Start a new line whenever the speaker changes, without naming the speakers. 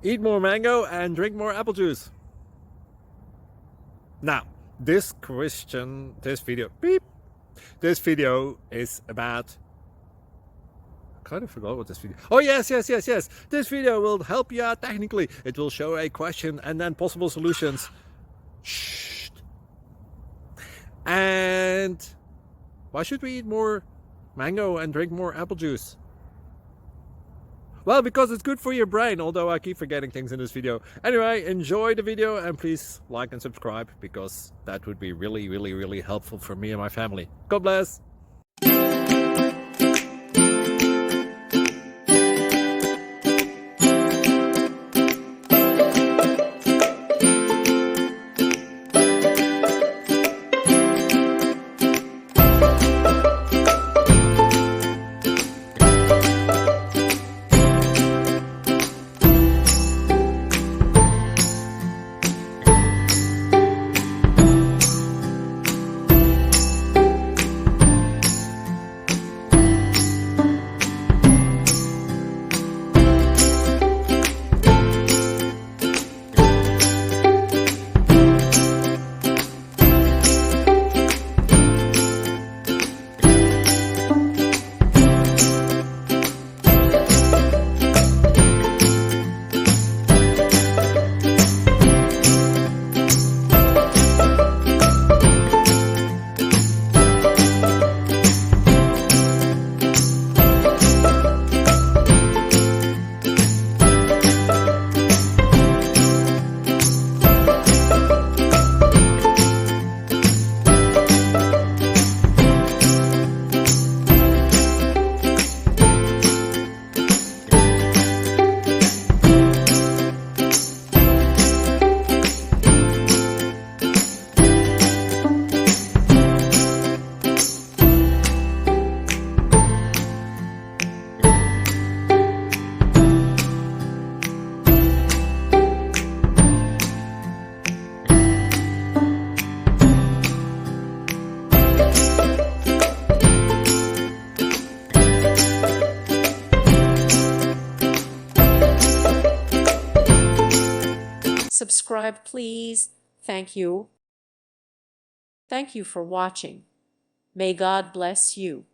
Eat more mango and drink more apple juice. Now, this video is about, I kind of forgot what this video. Oh, yes. This video will help you out technically. It will show a question and then possible solutions. Shh. And why should we eat more mango and drink more apple juice? Well, because it's good for your brain, although I keep forgetting things in this video. Anyway, enjoy the video and please like and subscribe, because that would be really helpful for me and my family. God bless!
Subscribe, please. Thank you. Thank you for watching. May God bless you.